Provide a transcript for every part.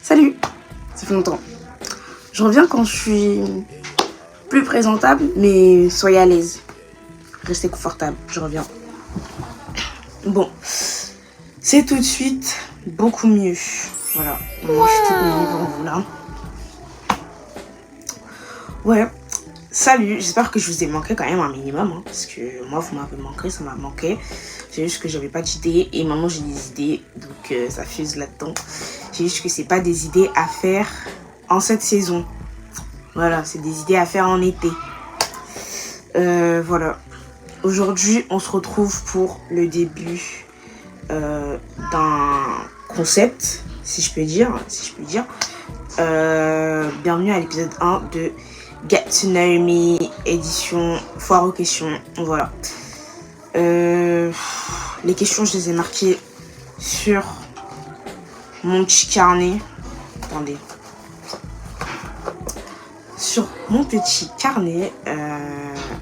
Salut, ça fait longtemps. Je reviens quand je suis plus présentable, mais soyez à l'aise. Restez confortable, je reviens. Bon, c'est tout de suite beaucoup mieux. Voilà, moi je suis toute mignonne pour vous là. Ouais, salut, j'espère que je vous ai manqué quand même un minimum, hein, parce que moi vous m'avez manqué, ça m'a manqué. C'est juste que j'avais pas d'idées et maintenant j'ai des idées, donc ça fuse là-dedans. C'est juste que c'est pas des idées à faire en cette saison. Voilà, c'est des idées à faire en été. Voilà. Aujourd'hui, on se retrouve pour le début d'un concept, si je peux dire. Bienvenue à l'épisode 1 de Get to Know Me, édition foire aux questions. Voilà. Les questions, je les ai marquées sur mon petit carnet. Attendez. Sur mon petit carnet,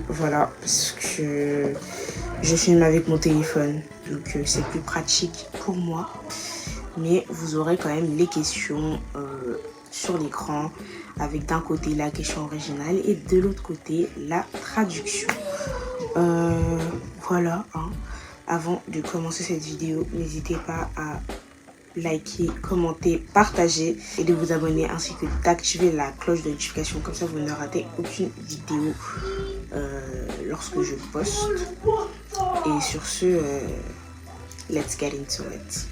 voilà, parce que je filme avec mon téléphone, donc c'est plus pratique pour moi. Mais vous aurez quand même les questions sur l'écran, avec d'un côté la question originale et de l'autre côté la traduction. Voilà, hein. Avant de commencer cette vidéo, n'hésitez pas à liker, commenter, partager et de vous abonner ainsi que d'activer la cloche de notification, comme ça vous ne ratez aucune vidéo lorsque je poste. Et sur ce, let's get into it.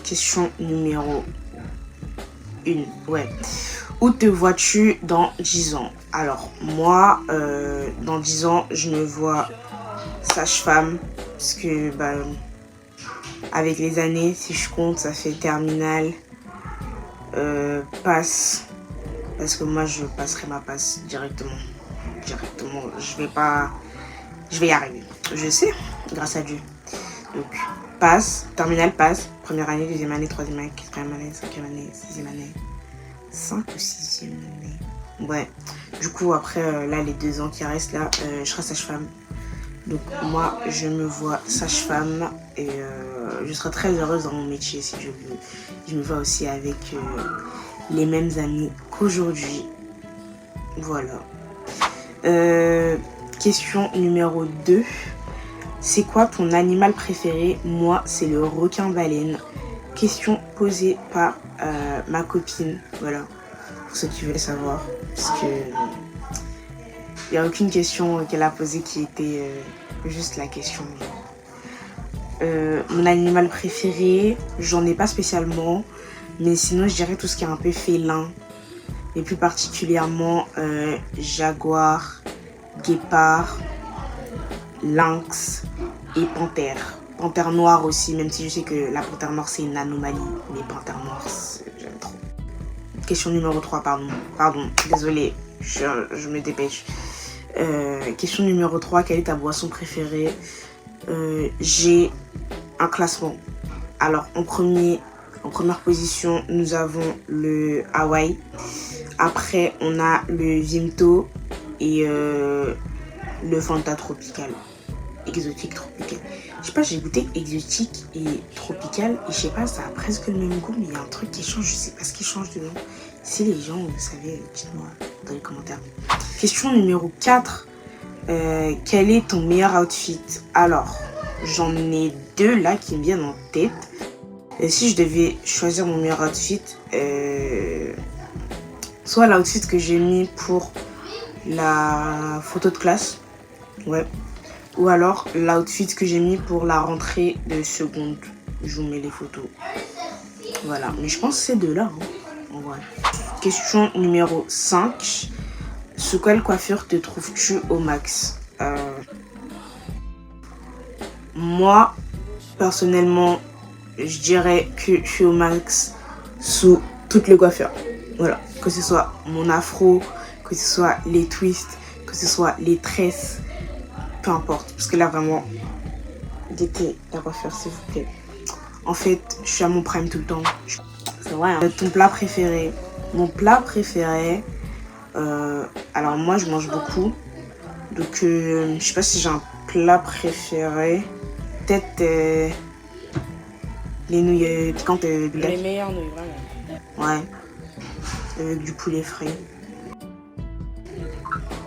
Question numéro 1. Ouais. Où te vois-tu dans 10 ans? Alors, moi, dans 10 ans, je me vois sage-femme. Parce que, avec les années, si je compte, ça fait terminale, passe. Parce que moi, je passerai ma passe directement. Je vais y arriver. Je sais, grâce à Dieu. Donc, passe, terminale, passe. Première année, deuxième année, troisième année, quatrième année, cinquième année, sixième année. 5 ou 6e année. Ouais. Du coup, après, là, les 2 ans qui restent, là, je serai sage-femme. Donc, moi, je me vois sage-femme et je serai très heureuse dans mon métier, si je veux. Je me vois aussi avec les mêmes amis qu'aujourd'hui. Voilà. Question numéro 2. C'est quoi ton animal préféré? Moi, c'est le requin-baleine. Question posée par ma copine, voilà, pour ceux qui veulent savoir, parce que il n'y a aucune question qu'elle a posée qui était juste la question. Mon animal préféré, j'en ai pas spécialement, mais sinon je dirais tout ce qui est un peu félin, et plus particulièrement jaguar, guépard, lynx et panthère. Panthère noire aussi, même si je sais que la panthère noire c'est une anomalie, mais panthère noire j'aime trop. Question numéro 3, pardon, désolée, je me dépêche. Question numéro 3, quelle est ta boisson préférée? J'ai un classement. Alors en première position, nous avons le Hawaii. Après on a le Vimto et le Fanta tropical. Exotique tropical. Je sais pas, j'ai goûté exotique et tropical et je sais pas, ça a presque le même goût, mais il y a un truc qui change, je sais pas ce qui change dedans. Si les gens, vous savez, dites-moi dans les commentaires. Question numéro 4. Quel est ton meilleur outfit? Alors, j'en ai 2 là qui me viennent en tête. Et si je devais choisir mon meilleur outfit, soit l'outfit que j'ai mis pour la photo de classe, ouais. Ou alors l'outfit que j'ai mis pour la rentrée de seconde. Je vous mets les photos. Voilà, mais je pense que c'est 2 là. Hein, en vrai. Question numéro 5. Sous quelle coiffure te trouves-tu au max? Moi, personnellement, je dirais que je suis au max sous toutes les coiffures. Voilà, que ce soit mon afro, que ce soit les twists, que ce soit les tresses. Peu importe, parce que là vraiment, guettez la coiffure s'il vous plaît. En fait, je suis à mon prime tout le temps. C'est vrai. Hein. Ton plat préféré? Mon plat préféré, Alors moi, je mange beaucoup. Donc, je sais pas si j'ai un plat préféré. Peut-être les nouilles piquantes bulldog. Les meilleures nouilles, vraiment. Ouais. Avec du poulet frit.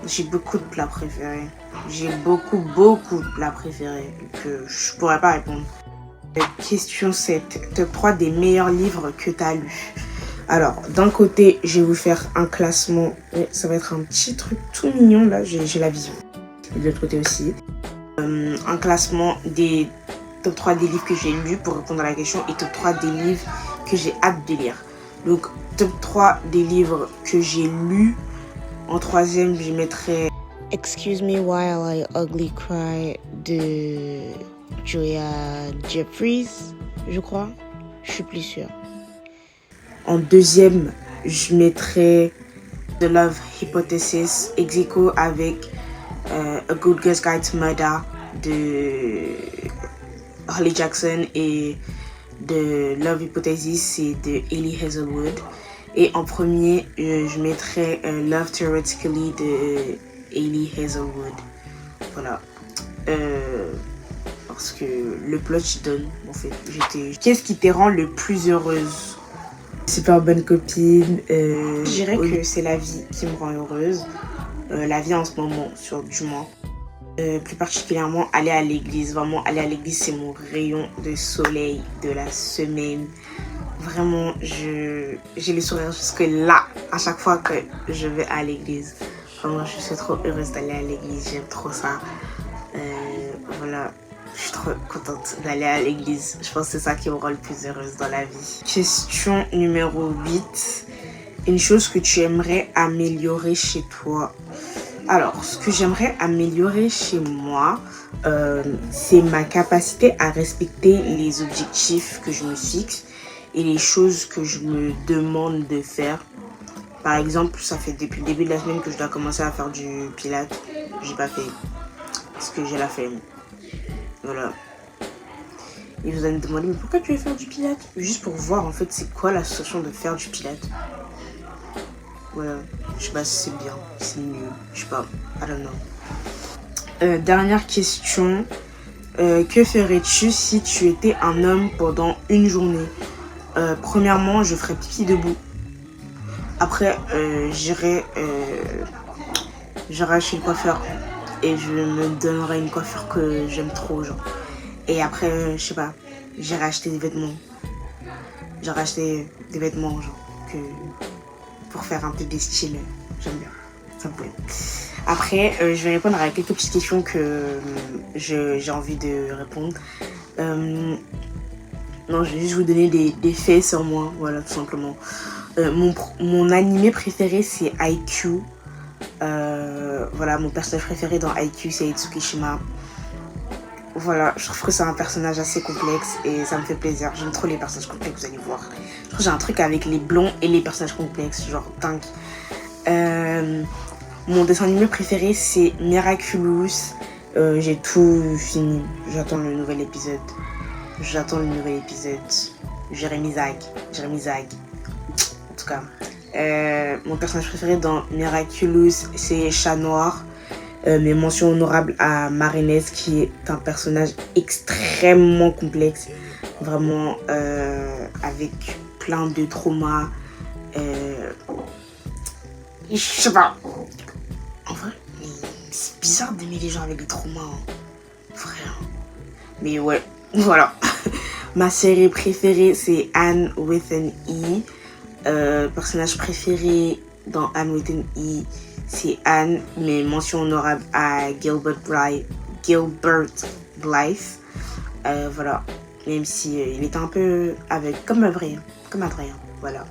J'ai beaucoup de plats préférés. J'ai beaucoup de plats préférés que je pourrais pas répondre. Question 7. Top 3 des meilleurs livres que tu as lus. Alors, d'un côté, je vais vous faire un classement. Ça va être un petit truc tout mignon, là, j'ai la vision. Et de l'autre côté aussi. Un classement des top 3 des livres que j'ai lus pour répondre à la question et top 3 des livres que j'ai hâte de lire. Donc, top 3 des livres que j'ai lus. En troisième, je mettrais Excuse Me While I Ugly Cry de Julia Jeffries, je crois. Je suis plus sûre. En deuxième, je mettrais The Love Hypothesis, ex aequo avec A Good Girl's Guide to Murder de Holly Jackson et The Love Hypothesis, c'est de Elie Hazelwood. Et en premier, je mettrais Love Theoretically de Elie Hazelwood. Voilà. Parce que le plot je donne, en fait. Qu'est-ce qui te rend le plus heureuse? Super bonne copine. Je dirais que c'est la vie qui me rend heureuse. La vie en ce moment, du moins. Plus particulièrement, aller à l'église. Vraiment, aller à l'église, c'est mon rayon de soleil de la semaine. Vraiment, j'ai le sourire jusque là, à chaque fois que je vais à l'église. Vraiment, je suis trop heureuse d'aller à l'église, j'aime trop ça. Voilà, je suis trop contente d'aller à l'église. Je pense que c'est ça qui me rend le plus heureuse dans la vie. Question numéro 8. Une chose que tu aimerais améliorer chez toi. Alors, ce que j'aimerais améliorer chez moi, c'est ma capacité à respecter les objectifs que je me fixe et les choses que je me demande de faire. Par exemple, ça fait depuis le début de la semaine que je dois commencer à faire du pilates. J'ai pas fait parce que j'ai la flemme. Voilà. Et vous allez me demander, mais pourquoi tu veux faire du pilates? Juste pour voir en fait c'est quoi la sensation de faire du pilates. Voilà. Je sais pas si c'est bien, c'est mieux. Je sais pas. I don't know. Dernière question. Que ferais-tu si tu étais un homme pendant une journée? Premièrement, je ferais pipi debout. Après, j'irai chez le coiffeur et je me donnerai une coiffure que j'aime trop, genre. Et après, je sais pas, j'irai acheter des vêtements. J'irai acheter des vêtements, genre, pour faire un peu des styles. J'aime bien. Ça peut être. Après, je vais répondre à quelques petites questions que j'ai envie de répondre. Non, je vais juste vous donner des faits sur moi, voilà, tout simplement. Mon animé préféré, c'est Haikyuu. Voilà, mon personnage préféré dans Haikyuu, c'est Itsukishima. Voilà, je trouve que c'est un personnage assez complexe et ça me fait plaisir. J'aime trop les personnages complexes, vous allez voir. Je trouve que j'ai un truc avec les blonds et les personnages complexes, genre dingue. Mon dessin animé préféré, c'est Miraculous. J'ai tout fini. J'attends le nouvel épisode. Jérémy Zag. En tout cas. Mon personnage préféré dans Miraculous, c'est Chat Noir. Mes mentions honorables à Marinez, qui est un personnage extrêmement complexe. Vraiment, avec plein de traumas. Je sais pas. En vrai, c'est bizarre d'aimer les gens avec des traumas. Hein. Frère. Mais ouais, voilà. Ma série préférée, c'est Anne with an E. Personnage préféré dans Anne with an E, c'est Anne. Mais mention honorable à Gilbert Blythe. Voilà. Même si il était un peu comme Adrien. Voilà.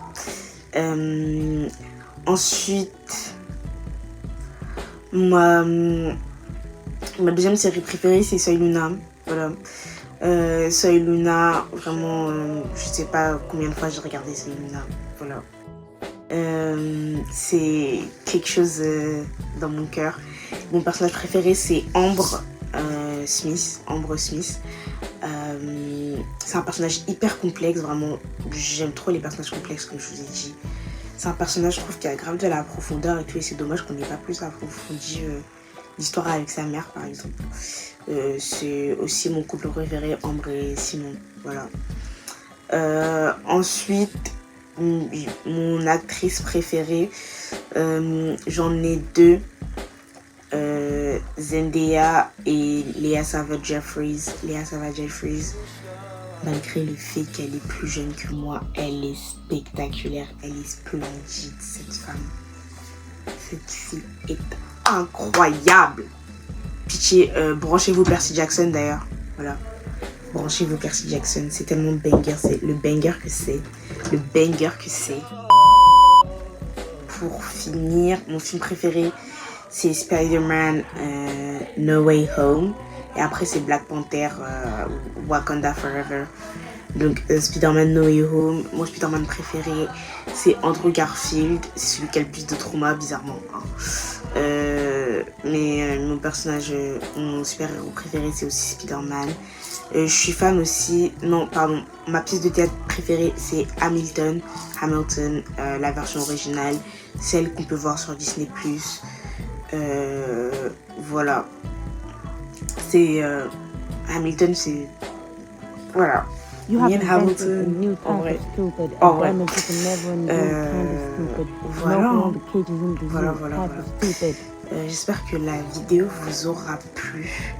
Ensuite, ma deuxième série préférée, c'est Soy Luna. Voilà. Soy Luna, vraiment, je sais pas combien de fois j'ai regardé Soy Luna. Voilà. C'est quelque chose dans mon cœur. Mon personnage préféré, c'est Ambre Smith. C'est un personnage hyper complexe, vraiment. J'aime trop les personnages complexes, comme je vous ai dit. C'est un personnage, je trouve, qui a grave de la profondeur et tout. Et c'est dommage qu'on n'ait pas plus approfondi l'histoire avec sa mère, par exemple. C'est aussi mon couple préféré, Ambre et Simon. Voilà. Ensuite, mon actrice préférée, j'en ai deux. Zendaya et Lea Savage-Jeffries. Malgré le fait qu'elle est plus jeune que moi, elle est spectaculaire, elle est splendide, cette femme. Cette fille est incroyable. Pitié, branchez-vous Percy Jackson d'ailleurs. Voilà. Branchez-vous Percy Jackson, c'est tellement banger, c'est le banger que c'est. Le banger que c'est. Pour finir, mon film préféré, c'est Spider-Man No Way Home. Et après, c'est Black Panther Wakanda Forever. Donc, Spider-Man No Way Home. Mon Spider-Man préféré, c'est Andrew Garfield. C'est celui qui a le plus de trauma, bizarrement. Hein. Mais mon personnage, mon super-héros préféré, c'est aussi Spider-Man. Je suis fan aussi... Non, pardon. Ma pièce de théâtre préférée, c'est Hamilton. La version originale. Celle qu'on peut voir sur Disney+. Voilà. C'est... Hamilton, c'est... Voilà. Me and Hamilton, en vrai. Voilà. Voilà. J'espère que la vidéo vous aura plu.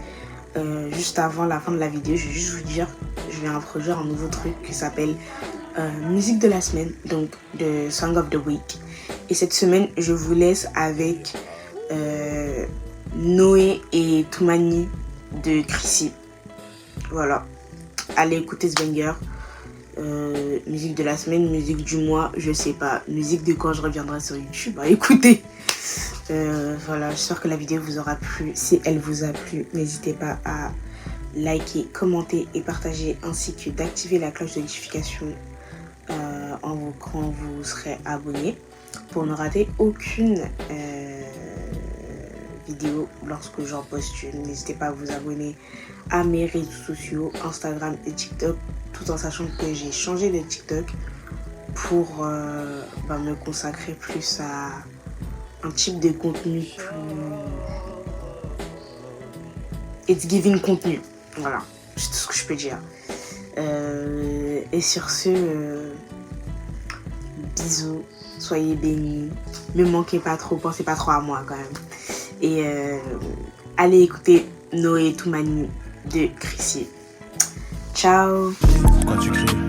Juste avant la fin de la vidéo, je vais juste vous dire, je vais introduire un nouveau truc qui s'appelle musique de la semaine, donc The Song of the Week. Et cette semaine, je vous laisse avec Noé et Toumani de Chrissy. Voilà. Allez écouter ce banger. Musique de la semaine, musique du mois, je sais pas. Musique de quand je reviendrai sur YouTube. Écoutez. Voilà, j'espère que la vidéo vous aura plu. Si elle vous a plu, n'hésitez pas à liker, commenter et partager, ainsi que d'activer la cloche de notification quand vous serez abonné pour ne rater aucune vidéo lorsque j'en poste une. N'hésitez pas à vous abonner à mes réseaux sociaux, Instagram et TikTok, tout en sachant que j'ai changé de TikTok pour me consacrer plus à un type de contenu plus... It's giving contenu. Voilà, c'est tout ce que je peux dire. Et sur ce, bisous, soyez bénis, ne manquez pas trop, pensez pas trop à moi quand même. Et allez écouter Noé Toumani de Chrissy. Ciao. Pourquoi tu cries?